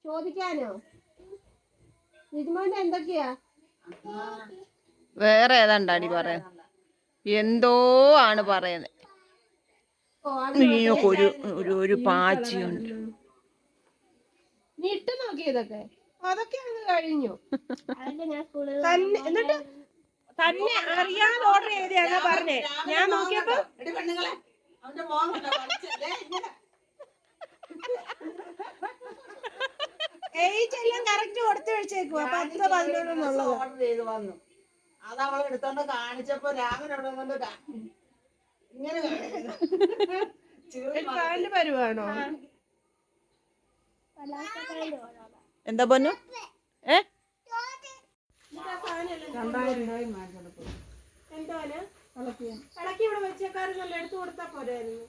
ചോദിക്കാനോ നിജുമോന്റെ എന്തൊക്കെയാ വേറെ ഏതാണ്ടാടി പറയുന്നത് എന്തോ ആണ് പറയുന്നത് ഒരു പാച്ചിയുണ്ട് നീ ഇട്ട് നോക്കിയതൊക്കെ അതൊക്കെ അങ്ങ് കഴിഞ്ഞു എന്നിട്ട് തന്നെ അറിയാതെ ഓർഡർ ചെയ്തയാ പറഞ്ഞേ ഞാൻ നോക്കിയപ്പോ എല്ലാം കറക്റ്റ് കൊടുത്തു വെച്ചേക്കുവാ 10-11 ഓർഡർ ചെയ്ത് വന്നു അത് അവൾ എടുത്തോണ്ട് കാണിച്ചപ്പോ രാമൻ അവിടെ ഇങ്ങനെ വരുവാണോ എന്താ പൊന്നു ഇളക്കി ഇവിടെ വെച്ചേക്കാരുന്നല്ലോ എടുത്തു കൊടുത്താ പോരായിരുന്നു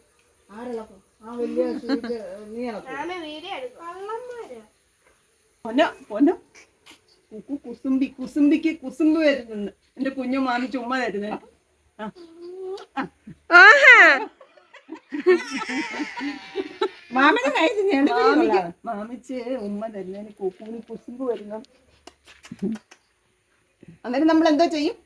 കുസുമ്പിക്ക് കുസുമ്പ് വരുന്നുണ്ട് എന്റെ കുഞ്ഞു മാമി ചുമ്മാ തരുന്നേ മാമിന്റെ കൈ മാമിച്ച് ഉമ്മ തരുന്നതിന് കുക്കുവിന് കുസുമ്പ് വരുന്നു അന്നേരം നമ്മൾ എന്താ ചെയ്യും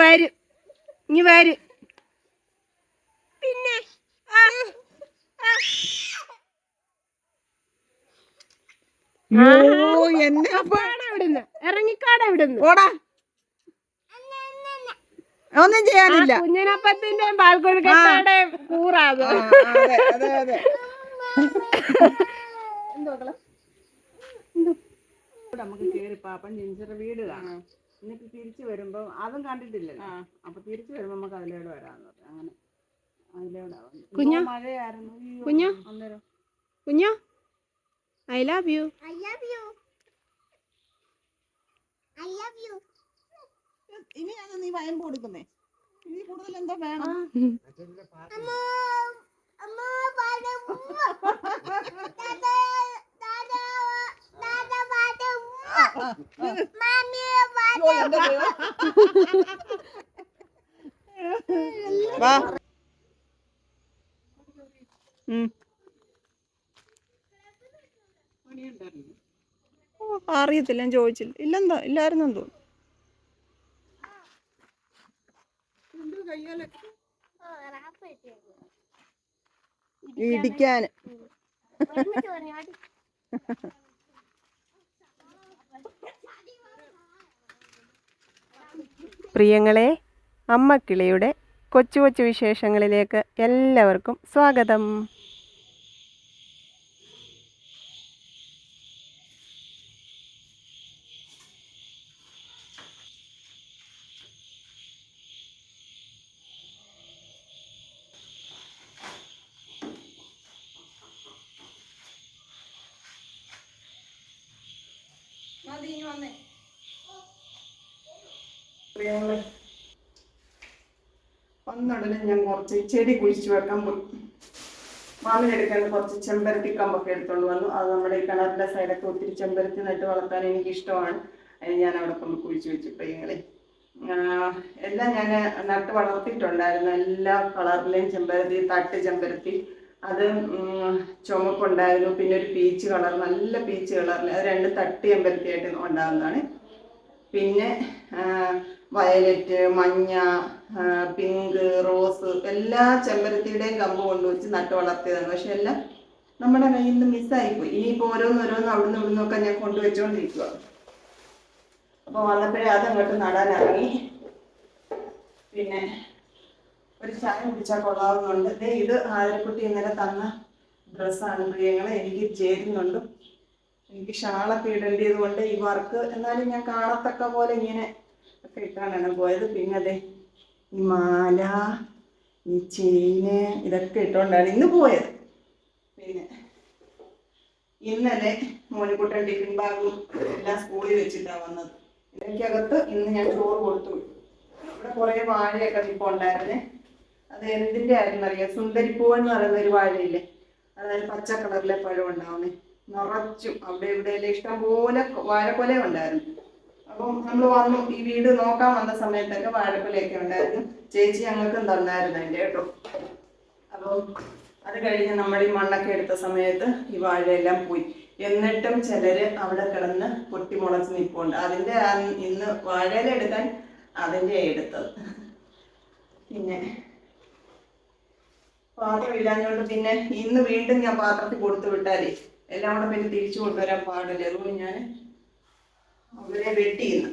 വരും പിന്നെ ഇറങ്ങിക്കാടെ ഇവിടുന്ന് ഓടാ ഒന്നും ചെയ്യാനില്ല കുഞ്ഞനപ്പത്തിന്റെ പാൽക്കൊഴുക്കട്ടയുടെ കൂറാത് നമുക്ക് കേറി പാപ്പൻ ജിഞ്ചർ വീട് കാണാം എന്നിട്ട് തിരിച്ചു വരുമ്പോ അതും കണ്ടിട്ടില്ലല്ലോ അപ്പൊ തിരിച്ചു വരുമ്പോ നമുക്ക് അതിലൂടെ വരാന്ന് പറഞ്ഞു അങ്ങനെ അതിലൂടെ മഴയായിരുന്നു അന്നേരം കുഞ്ഞോ ഐ ലവ് യു ഇനി അത് നീ വയമ്പ് കൊടുക്കുന്നേ ഇനി കൂടുതൽ എന്താ വേണം അറിയത്തില്ല ഞാൻ ചോദിച്ചില്ല ഇല്ലെന്തോ ഇല്ലായിരുന്നെന്ന് തോന്നുന്നു ഇടിക്കാൻ പ്രിയങ്ങളെ അമ്മക്കിളിയുടെ കൊച്ചു കൊച്ചു വിശേഷങ്ങളിലേക്ക് എല്ലാവർക്കും സ്വാഗതം. വന്നുടനെ ഞാൻ കുറച്ച് ചെടി കുഴിച്ചു വെക്കാൻ പോയി. മാമിനെടുക്കാൻ കുറച്ച് ചെമ്പരത്തി കമ്പൊക്കെ എടുത്തോണ്ട് വന്നു. അത് നമ്മുടെ ഈ കിണറിന്റെ സൈഡൊക്കെ ഒത്തിരി ചെമ്പരത്തി നട്ട് വളർത്താൻ എനിക്കിഷ്ടമാണ്. അതിന് ഞാൻ അവിടെ കൊണ്ട് കുഴിച്ചു വെച്ചു. പ്രിയങ്ങളെ എല്ലാം ഞാൻ നട്ട് വളർത്തിയിട്ടുണ്ടായിരുന്നു. എല്ലാ കളറിലെയും ചെമ്പരത്തി, തട്ട് ചെമ്പരത്തി, അത് ചുമപ്പുണ്ടായിരുന്നു, പിന്നെ ഒരു പീച്ച് കളർ, നല്ല പീച്ച് കളറിൽ, അത് 2 തട്ട് ചെമ്പരത്തിയായിട്ട് ഉണ്ടാകുന്നതാണ്. പിന്നെ വയലറ്റ്, മഞ്ഞ, പിങ്ക്, റോസ്, എല്ലാ ചെമ്പരത്തിയുടെയും കമ്പ് കൊണ്ടുവച്ച് നട്ട് വളർത്തിയതാണ്. പക്ഷെ എല്ലാം നമ്മുടെ കയ്യിൽ നിന്ന് മിസ്സായിപ്പോയി. ഇനിയിപ്പോൾ ഓരോന്നോരോന്ന് അവിടുന്ന് ഇവിടുന്നൊക്കെ ഞാൻ കൊണ്ടുവച്ചുകൊണ്ടിരിക്കുക. അപ്പോൾ വന്നപ്പോഴേ അതങ്ങോട്ട് നടാനിറങ്ങി. പിന്നെ ഒരു ചായ കുടിച്ചാൽ കൊള്ളാവുന്നുണ്ട്. ഇത് ആതിരക്കുട്ടി ഇന്നലെ തന്ന ഡ്രസ്സാണ് പ്രിയങ്ങളെ. എനിക്ക് ചേരുന്നുണ്ട്. എനിക്ക് ഷാളൊക്കെ ഇടേണ്ടത് കൊണ്ട് ഈ വർക്ക് എന്നാലും ഞാൻ കാണത്തക്ക പോലെ ഇങ്ങനെ ഒക്കെ ഇട്ടാണ് പോയത്. പിന്നെ അതെ ഈ മാല, ഈ ചെയിന്, ഇതൊക്കെ ഇട്ടുകൊണ്ടാണ് ഇന്ന് പോയത്. പിന്നെ ഇന്നലെ മോനിക്കുട്ടൻ ടിഫിൻ ബാഗും എല്ലാം സ്കൂളിൽ വെച്ചിട്ടാണ് വന്നത്. ഇതിനകത്ത് ഇന്ന് ഞാൻ ചോറ് കൊടുത്തു. ഇവിടെ കുറേ വാഴയൊക്കെ ഇപ്പോൾ ഉണ്ടായിരുന്നേ. അത് എന്തിൻ്റെ ആയിരുന്നു അറിയാം, സുന്ദരിപ്പൂവൻ എന്ന് പറയുന്ന ഒരു വാഴയില്ലേ, അതായത് പച്ച കളറിലെ പഴം ഉണ്ടാവുന്നേ, നിറച്ചും അവിടെ ഇവിടെ ഇഷ്ടം പോലെ വാഴക്കൊല ഉണ്ടായിരുന്നു. അപ്പം നമ്മൾ വന്നു ഈ വീട് നോക്കാൻ വന്ന സമയത്തൊക്കെ വാഴക്കൊലയൊക്കെ ഉണ്ടായിരുന്നു. ചേച്ചി ഞങ്ങൾക്കും തന്നായിരുന്നു അതിൻ്റെ കേട്ടോ. അപ്പം അത് കഴിഞ്ഞ് നമ്മൾ ഈ മണ്ണൊക്കെ എടുത്ത സമയത്ത് ഈ വാഴയെല്ലാം പോയി. എന്നിട്ടും ചിലര് അവിടെ കിടന്ന് പൊട്ടിമുളച്ച് നിൽപ്പുണ്ട്. അതിൻ്റെ ഇന്ന് വാഴയില എടുക്കാൻ അതിൻ്റെ എടുത്തത്. പിന്നെ പാത്രം ഇല്ലാഞ്ഞോണ്ട് പിന്നെ ഇന്ന് വീണ്ടും ഞാൻ പാത്രത്തിൽ കൊടുത്തു വിട്ടാലേ എല്ലാം കൂടെ പിന്നെ തിരിച്ചു കൊണ്ടുവരാൻ പാടില്ല. അതുകൊണ്ട് ഞാൻ അവരെ വെട്ടിയിരുന്നു.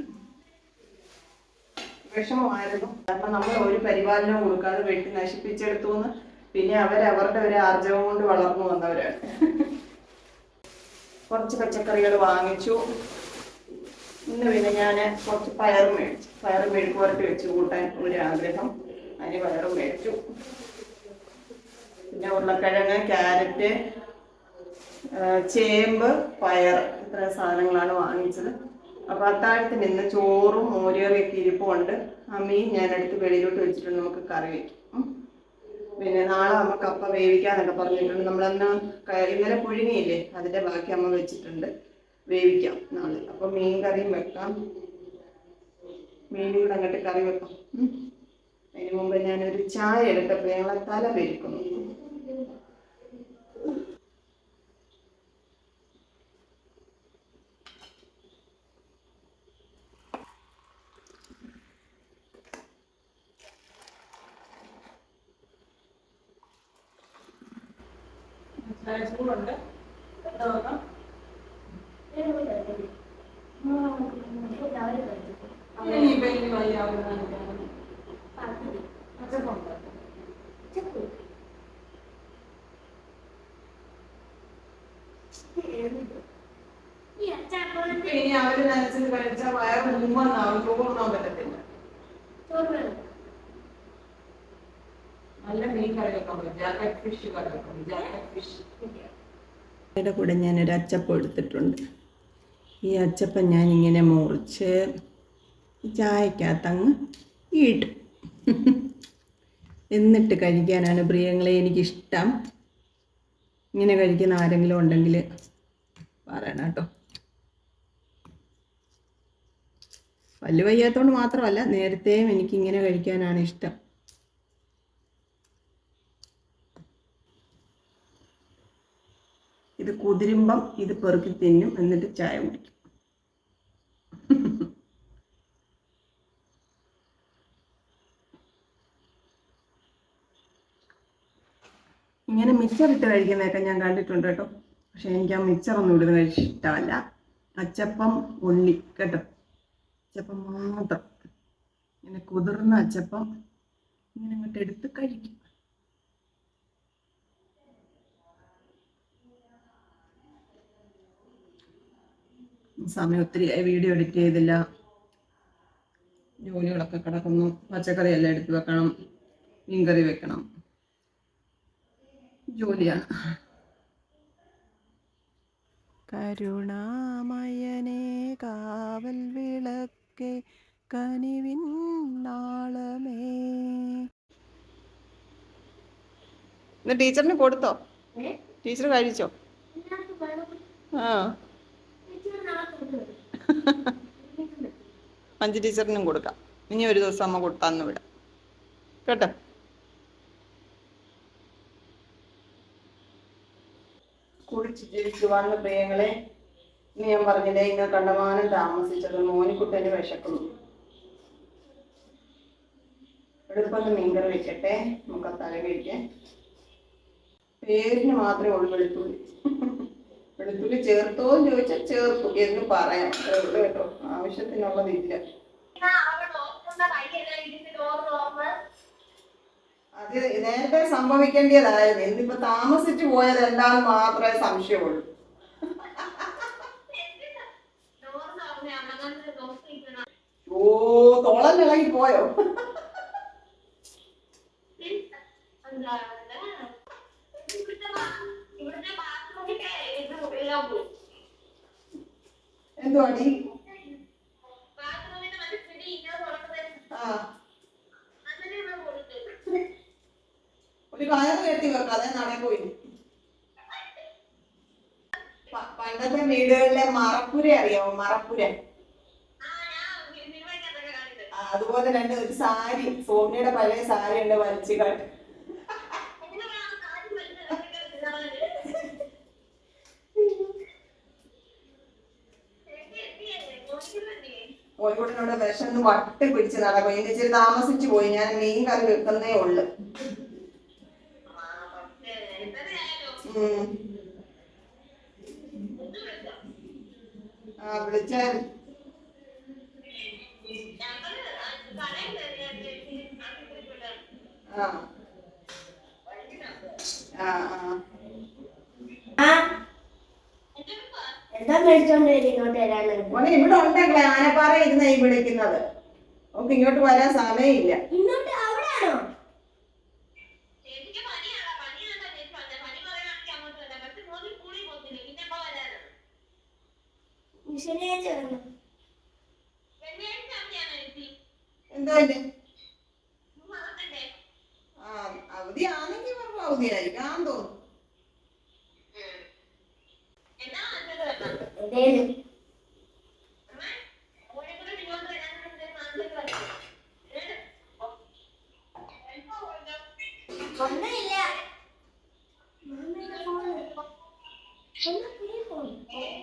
വിഷമമായിരുന്നു, കാരണം നമ്മൾ ഒരു പരിപാലനവും കൊടുക്കാതെ വെട്ടി നശിപ്പിച്ചെടുത്തു എന്ന്. പിന്നെ അവരവരുടെ ഒരു ആർജവം കൊണ്ട് വളർന്നു വന്നവരാണ്. കുറച്ച് പച്ചക്കറികൾ വാങ്ങിച്ചു. ഇന്ന് പിന്നെ ഞാൻ കുറച്ച് പയറും മേടിച്ചു. പയറും മെഴുക്ക് പുരട്ടി വെച്ച് കൂട്ടാൻ ഒരാഗ്രഹം, അതിന് പയറും മേടിച്ചു. പിന്നെ ഉരുളക്കിഴങ്ങ്, ക്യാരറ്റ്, ചേമ്പ്, പയർ, ഇത്ര സാധനങ്ങളാണ് വാങ്ങിച്ചത്. അപ്പോൾ അത്താഴത്തിന് ഇന്ന് ചോറും മോരുകറിയൊക്കെ ഇരിപ്പുണ്ട്. ആ മീൻ ഞാനെടുത്ത് വെളിയിലോട്ട് വെച്ചിട്ടുണ്ട്, നമുക്ക് കറി വയ്ക്കും. പിന്നെ നാളെ അമ്മ കപ്പ വേവിക്കാന്നൊക്കെ പറഞ്ഞിട്ടുണ്ട്. നമ്മളന്ന് ഇന്നലെ പുഴുങ്ങിയില്ലേ, അതിൻ്റെ ബാക്കി അമ്മ വെച്ചിട്ടുണ്ട്, വേവിക്കാം നാളെ. അപ്പോൾ മീൻ കറിയും വെക്കാം, മീനും കൂടെ അങ്ങോട്ട് കറി വെക്കാം. അതിന് മുമ്പ് ഞാനൊരു ചായ എടുത്തപ്പോൾ ഞങ്ങളെ തല പെരുക്കുന്നു. ചൂടുണ്ട്, ഇനി അവര് നനച്ചത് കഴിച്ചാൽ വയറ് മുമ്പെന്നാവും, ചോറുണ്ണാൻ പറ്റത്തില്ല. നല്ല മീൻ കറി വെക്കാൻ പറ്റും, ഫിഷ് കറി വെക്കാം, ഫിഷ്. അതിൻ്റെ കൂടെ ഞാനൊരു അച്ചപ്പം എടുത്തിട്ടുണ്ട്. ഈ അച്ചപ്പം ഞാനിങ്ങനെ മുറിച്ച് ചായക്കകത്തങ്ങ് ഇടും. എന്നിട്ട് കഴിക്കാനാണ് പ്രിയങ്ങളെ എനിക്കിഷ്ടം. ഇങ്ങനെ കഴിക്കുന്ന ആരെങ്കിലും ഉണ്ടെങ്കിൽ പറയണം കേട്ടോ. പല്ല് വയ്യാത്തതുകൊണ്ട് മാത്രമല്ല, നേരത്തെയും എനിക്കിങ്ങനെ കഴിക്കാനാണ് ഇഷ്ടം. ഇത് കുതിരുമ്പം ഇത് പെറുക്കി തിന്നും, എന്നിട്ട് ചായ കുടിക്കും. ഇങ്ങനെ മിക്സറിട്ട് കഴിക്കുന്നതൊക്കെ ഞാൻ കണ്ടിട്ടുണ്ട് കേട്ടോ. പക്ഷെ എനിക്ക് ആ മിക്സറൊന്നും ഇടുന്ന ഇഷ്ടമല്ല. അച്ചപ്പം ഉള്ളി കേട്ടോ, അച്ചപ്പം മാത്രം. ഇങ്ങനെ കുതിർന്ന അച്ചപ്പം ഇങ്ങനെ അങ്ങോട്ട് എടുത്ത് കഴിക്കും. സമയം ഒത്തിരിയായി, വീഡിയോ എഡിറ്റ് ചെയ്തില്ല. ജോലികളൊക്കെ കിടക്കുന്നു. പച്ചക്കറിയെല്ലാം എടുത്ത് വെക്കണം, മീൻകറി വെക്കണം, ജോലിയാണ്. കരുണാമയനേ കാവൽ വിളക്കേ കനിവിൻ നാളമേ. ഇന്ന് ടീച്ചറിന് കൊടുത്തോ? ടീച്ചർ കഴിച്ചോ? ആ, മഞ്ജു ടീച്ചറിനും കൊടുക്കാം. ഇനി ഒരു ദിവസം അമ്മ കൊടുത്താന്ന് വിടാം കേട്ടോ. കുടിച്ച് തിരിച്ചു വന്ന പ്രിയങ്ങളെ, ഇനി ഞാൻ പറഞ്ഞില്ലേ ഇന്ന് കണ്ടമാനം താമസിച്ചത്, മോനിക്കുട്ടന് വിശക്കുന്നു. എളുപ്പം മീൻകറി വെക്കട്ടെ, നമുക്ക് തല കഴിക്കാൻ. പേരിന് മാത്രമേ ഉള്ളൂ വെളുത്തുള്ളി. വെളുത്തുള്ളി ചേർത്തോ എന്ന് ചോദിച്ചാൽ ചേർത്തു എന്ന് പറയാം കേട്ടോ, ആവശ്യത്തിനുള്ളതില്ല. അത് നേരത്തെ സംഭവിക്കേണ്ടതായിരുന്നു. എന്നിപ്പോ താമസിച്ചു പോയത് എന്താണെന്ന് മാത്രമേ സംശയമുള്ളൂ. ഓ, തോളനിളകി പോയോ? എന്തുവാടി? ആ ഒരു കയറ് കെട്ടി വെക്കാം, അതേ നടക്കൂല. പണ്ടത്തെ വീടുകളിലെ മറപ്പുര അറിയാവോ? മറപ്പുര. അതുപോലെ ഒരു സാരി, സോമിയുടെ പഴയ സാരി ഉണ്ട് വലിച്ചു കാട്ട്. കോഴിക്കോട്ടിനോട് വിശന്ന് വട്ട് പിടിച്ച് നടക്കും. എനിക്ക് ഇച്ചിരി താമസിച്ചു പോയി, ഞാൻ മീൻ കറി വെക്കുന്നേ ഉള്ളു. ആ വിളിച്ചാൽ എന്താ മേടിച്ചോണ്ട് ഇങ്ങോട്ട് വരാണ്? മോനെ ഇവിടെ ഉണ്ടെങ്കിലേ ആനപ്പാറ ഇരുന്ന ഈ വിളിക്കുന്നത്. നമുക്ക് ഇങ്ങോട്ട് വരാൻ സമയമില്ല. ഇങ്ങോട്ട് അവിടെയാണോ? ശനിയാഴ്ച വരണം. എന്താ അവധിയാണെങ്കിൽ പറഞ്ഞു അവധിയായിരിക്കും ആന്ന് തോന്നുന്നു.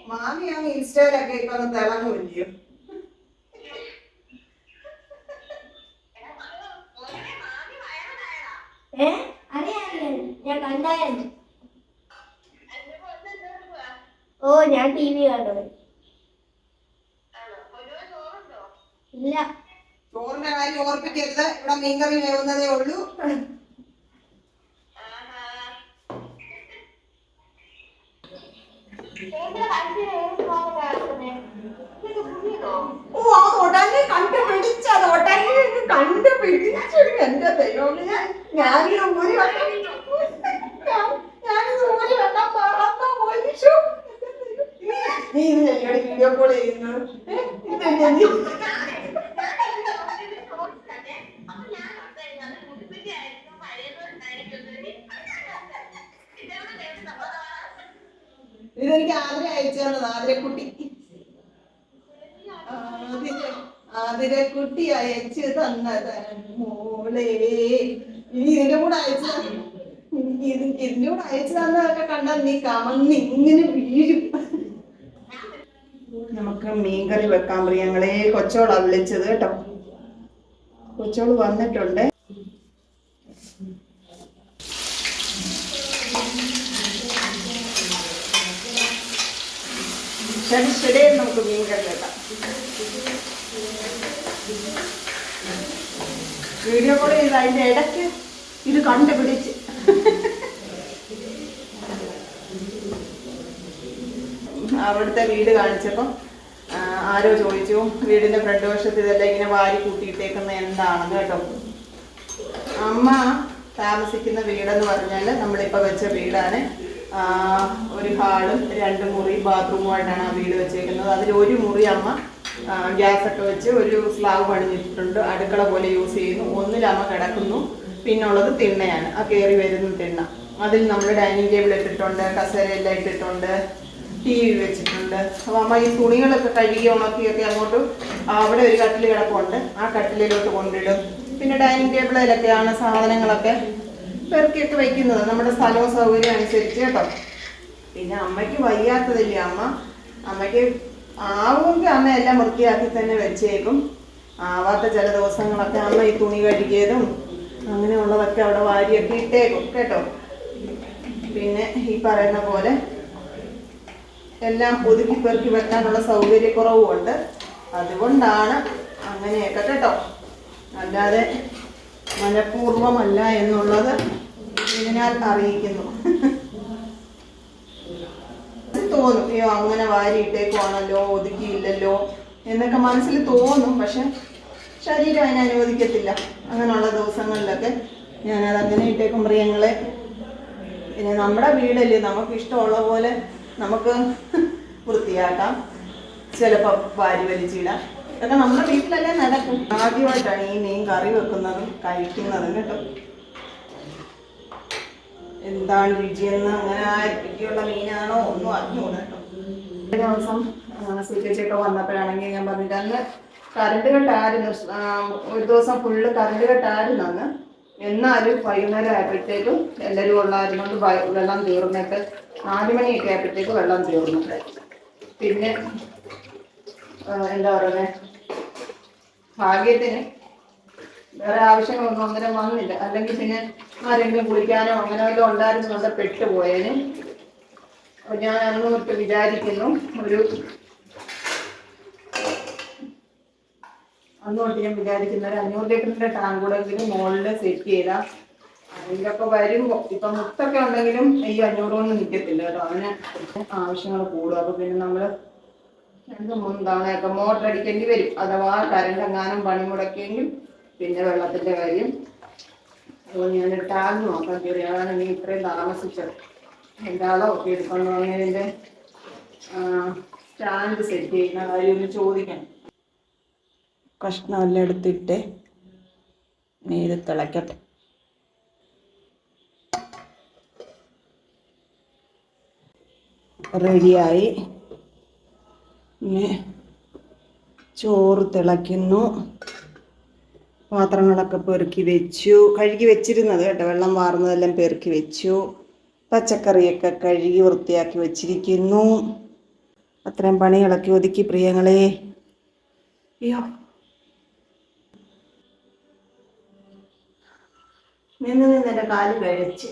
മാമി അങ്ങ് ഇൻസ്റ്റയിലൊക്കെ ഇപ്പൊ തിളങ്ങുമല്ലയോ? ഞാൻ കണ്ടായിരുന്നു. ഓ ഞാൻ TV കാണുന്നു. ഇല്ല, ചോറിന്റെ കാര്യം ഓർപ്പിക്കരുത്. ഇവിടെ മീൻകറി വേവുന്നതേ ഉള്ളൂ. ഓ അത് ഉടനെ കണ്ടുപിടിച്ചു, അത് ഉടനെ കണ്ടുപിടിച്ചു. എന്റെ ദൈവം, ഞാനിത് ഒരു വട്ടം മറന്നു പോയിച്ചു. നീ ഇത് ഞങ്ങളുടെ വീഡിയോ കോൾ ചെയ്യുന്നു. ഇതെനിക്ക് ആതിര അയച്ചു തന്നത്. ആതിരക്കുട്ടി ആതിരക്കുട്ടി അയച്ചു തന്നത് മോളെ. ഇനി ഇതിന്റെ കൂടെ ഇതിന്റെ കൂടെ അയച്ചു തന്നതൊക്കെ കണ്ടാൽ നീ കമന്ന് ഇങ്ങനെ വീഴും. നമുക്ക് മീൻകറി വെക്കാൻ പ്രിയങ്ങളെ. കൊച്ചോളാ വിളിച്ചത് കേട്ടോ. കൊച്ചോള് വന്നിട്ടുണ്ട്. ശരി നമുക്ക് മീൻകറി വെക്കാം. വീഡിയോ കോൾ ചെയ്ത് അതിന്റെ ഇടയ്ക്ക് ഇത് കണ്ടുപിടിച്ച് അവിടുത്തെ വീട് കാണിച്ചപ്പം ആരോ ചോദിച്ചു വീടിന്റെ ഫ്രണ്ട് വശത്ത് ഇതെല്ലാം ഇങ്ങനെ വാരി കൂട്ടിയിട്ടേക്കുന്ന എന്താണെന്ന് കേട്ടോ. അമ്മ താമസിക്കുന്ന വീടെന്ന് പറഞ്ഞാൽ നമ്മളിപ്പോൾ വെച്ച വീടാണ്. ഒരു ഹാളും 2 മുറി ബാത്റൂമുമായിട്ടാണ് ആ വീട് വെച്ചേക്കുന്നത്. അതിൽ ഒരു മുറി അമ്മ ഗ്യാസൊക്കെ വെച്ച് ഒരു സ്ലാബ് പണിഞ്ഞിട്ടുണ്ട്, അടുക്കള പോലെ യൂസ് ചെയ്യുന്നു. ഒന്നിലമ്മ കിടക്കുന്നു, പിന്നുള്ളത് തിണ്ണയാണ്, ആ കയറി വരുന്ന തിണ്ണ. അതിൽ നമ്മൾ ഡൈനിങ് ടേബിൾ ഇട്ടിട്ടുണ്ട്, കസേരയെല്ലാം ഇട്ടിട്ടുണ്ട്, TV വെച്ചിട്ടുണ്ട്. അപ്പോൾ അമ്മ ഈ തുണികളൊക്കെ കഴുകി ഉണക്കിയൊക്കെ അങ്ങോട്ട് അവിടെ ഒരു കട്ടിൽ കിടപ്പുണ്ട്, ആ കട്ടിലിലോട്ട് കൊണ്ടിടും. പിന്നെ ഡൈനിങ് ടേബിളിലൊക്കെയാണ് സാധനങ്ങളൊക്കെ പെറുക്കിയൊക്കെ വയ്ക്കുന്നത്, നമ്മുടെ സ്ഥലവും സൗകര്യം അനുസരിച്ച് കേട്ടോ. പിന്നെ അമ്മയ്ക്ക് വയ്യാത്തതില്ലേ, അമ്മയ്ക്ക് ആവുമെങ്കിൽ അമ്മ എല്ലാം വൃത്തിയാക്കി തന്നെ വെച്ചേക്കും. ആവാത്ത ചില ദിവസങ്ങളൊക്കെ അമ്മ ഈ തുണി കഴുകിയതും അങ്ങനെയുള്ളതൊക്കെ അവിടെ വാരിയൊക്കെ ഇട്ടേക്കും കേട്ടോ. പിന്നെ ഈ പറയുന്ന പോലെ എല്ലാം ഒതുക്കി പെറുക്കി വെക്കാനുള്ള സൗകര്യക്കുറവുമുണ്ട്. അതുകൊണ്ടാണ് അങ്ങനെയൊക്കെ കേട്ടോ. അല്ലാതെ മനഃപൂർവ്വമല്ല എന്നുള്ളത് ഇതിനാൽ അറിയിക്കുന്നു. തോന്നും അയ്യോ അങ്ങനെ വാരിയിട്ടേക്കുവാണല്ലോ, ഒതുക്കിയില്ലല്ലോ എന്നൊക്കെ മനസ്സിൽ തോന്നും. പക്ഷെ ശരീരം അതിനെ അനുവദിക്കത്തില്ല. അങ്ങനെയുള്ള ദിവസങ്ങളിലൊക്കെ ഞാനത് അങ്ങനെ ഇട്ടേക്കും പ്രിയങ്ങളെ. പിന്നെ നമ്മുടെ വീടല്ലേ, നമുക്ക് ഇഷ്ടമുള്ള പോലെ നമുക്ക് വൃത്തിയാക്കാം, ചിലപ്പോൾ വാരി വലിച്ചിടാം. ഇതൊക്കെ നമ്മുടെ വീട്ടിലല്ലേ നടക്കും. ആദ്യമായിട്ടാണ് ഈ മീൻ കറി വെക്കുന്നതും കഴിക്കുന്നതും കേട്ടോ. എന്താണ് രുചിയെന്ന്, അങ്ങനെ രുചിയുള്ള മീനാണോ ഒന്നും അറിഞ്ഞൂടാ കേട്ടോ. ഒരു ദിവസം സൂചിച്ചൊക്കെ വന്നപ്പോഴാണെങ്കിൽ ഞാൻ പറഞ്ഞിട്ട് അന്ന് കറണ്ട് കെട്ടായിരുന്നു, ഒരു ദിവസം ഫുള്ള് കറണ്ട് കെട്ടായിരുന്നു അന്ന്. എന്നാലും വൈകുന്നേരം ആയപ്പോഴത്തേക്കും എല്ലാവരും ഉള്ളായിരുന്നുകൊണ്ട് വെള്ളം തീർന്നിട്ട് 4 മണിയൊക്കെ ആയപ്പോഴത്തേക്ക് വെള്ളം തീർന്നു. പിന്നെ എന്താ പറയുന്നത്, ഭാഗ്യത്തിന് വേറെ ആവശ്യങ്ങളൊന്നും അന്നേരം വന്നില്ല. അല്ലെങ്കിൽ പിന്നെ ആരെങ്കിലും കുളിക്കാനോ അങ്ങനെ വല്ലതും ഉണ്ടായിരുന്നുകൊണ്ട് പെട്ടുപോയേന്. അപ്പോൾ ഞാൻ അന്നോട്ട് വിചാരിക്കുന്നു, അന്നോട്ട് ഞാൻ വിചാരിക്കുന്ന ഒരു 500 ലിറ്ററിൻ്റെ ടാങ്ക് കൂടെ മുകളിൽ സെറ്റ് ചെയ്താൽ അതിലൊക്കെ വരുമ്പോൾ, ഇപ്പം മുത്തൊക്കെ ഉണ്ടെങ്കിലും ഈ 500 കൊണ്ട് നിൽക്കത്തില്ല കേട്ടോ, അതിന് ആവശ്യങ്ങൾ കൂടും. അപ്പോൾ പിന്നെ നമ്മൾ 2-3 തവണയൊക്കെ മോട്ടർ അടിക്കേണ്ടി വരും. അഥവാ കറണ്ട് എങ്ങാനും പണി മുടക്കിയെങ്കിൽ പിന്നെ വെള്ളത്തിൻ്റെ കാര്യം. അപ്പോൾ ഞാനൊരു ടാങ്ക് നോക്കാൻ കയറി. അതാണ് നീ ഇത്രയും താമസിച്ചത്. എന്താണോ ഒക്കെ എടുക്കണം എന്നതിൻ്റെ സ്റ്റാൻഡ് സെറ്റ് ചെയ്യുന്ന കാര്യം ഒന്ന് ചോദിക്കണം. കഷ്ണമെല്ലാം എടുത്തിട്ട് നീര് തിളയ്ക്കട്ടെ. റെഡിയായി. പിന്നെ ചോറ് തിളയ്ക്കുന്നു. പാത്രങ്ങളൊക്കെ പെറുക്കി വെച്ചു, കഴുകി വെച്ചിരുന്നത് കേട്ടോ, വെള്ളം വാർന്നതെല്ലാം പെറുക്കി വെച്ചു. പച്ചക്കറിയൊക്കെ കഴുകി വൃത്തിയാക്കി വെച്ചിരിക്കുന്നു. അത്രയും പണികളൊക്കെ ഒതുക്കി പ്രിയങ്ങളെ. അയ്യോ, നിന്ന് എൻ്റെ കാല് കഴിച്ച്.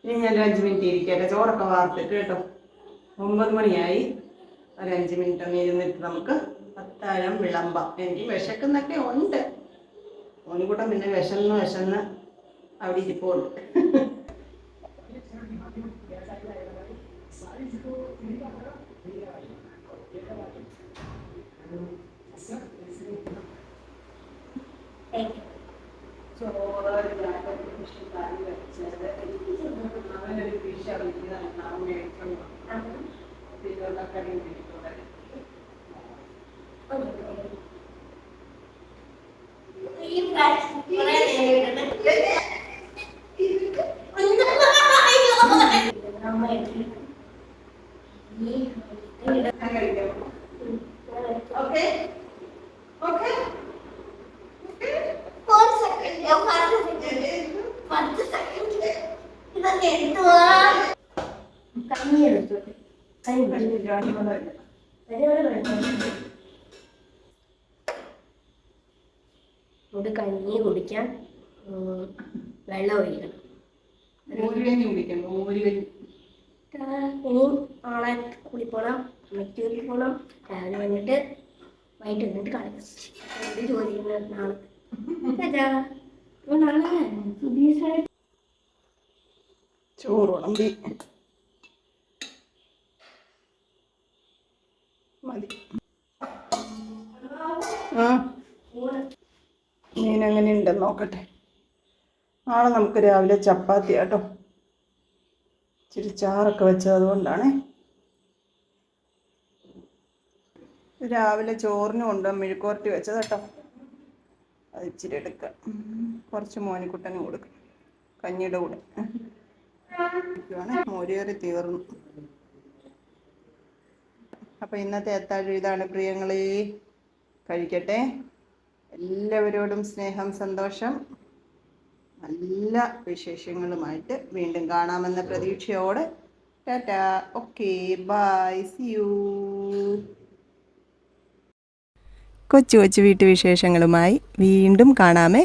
ഇനി ഞാൻ 5 മിനിറ്റ് ഇരിക്കട്ടെ, ചോറൊക്കെ വാർത്തിട്ട് കേട്ടോ. 9 മണിയായി. ഒരു 5 മിനിറ്റ് ഒന്ന് ഇരുന്നിട്ട് നമുക്ക് അത്താഴം വിളമ്പാം. എനിക്ക് വിശക്കുന്നൊക്കെ ഉണ്ട്. ഓനിക്കൂട്ടം പിന്നെ വിശന്ന് അവിടെ ഇരിപ്പുണ്ട്. കഞ്ഞി കുടിക്കാൻ വെള്ളം ഒഴിക്കണം. ഇനി നാളെ കുളിപ്പോണം, അമ്മയ്ക്ക് ജോലിക്ക് പോകണം. രാവിലെ വന്നിട്ട് വൈകിട്ട് വന്നിട്ട് കളിക്കണം. ചോദിക്കുന്നത് നാളെ ചോറ് വിളമ്പി മതി. മീൻ എങ്ങനെ ഉണ്ടെന്ന് നോക്കട്ടെ. നാളെ നമുക്ക് രാവിലെ ചപ്പാത്തി കേട്ടോ. ഇച്ചിരി ചാറൊക്കെ വെച്ചത് അതുകൊണ്ടാണ്. രാവിലെ ചോറിന് കൊണ്ട് മെഴുക്കുവരട്ടി വെച്ചത് കേട്ടോ. അത് ഇച്ചിരി എടുക്കാം, കുറച്ച് മോനിക്കുട്ടന് കൊടുക്കും കഞ്ഞിയുടെ കൂടെ. മോരുകറി തീർന്നു. അപ്പം ഇന്നത്തെ അത്താഴം ഇതാണ് പ്രിയങ്ങളെ. കഴിക്കട്ടെ. എല്ലാവരോടും സ്നേഹം, സന്തോഷം. നല്ല വിശേഷങ്ങളുമായിട്ട് വീണ്ടും കാണാമെന്ന പ്രതീക്ഷയോടെ tata. Okay, bye, see you. കൊച്ചു കൊച്ചു വീട്ടുവിശേഷങ്ങളുമായി വീണ്ടും കാണാമേ.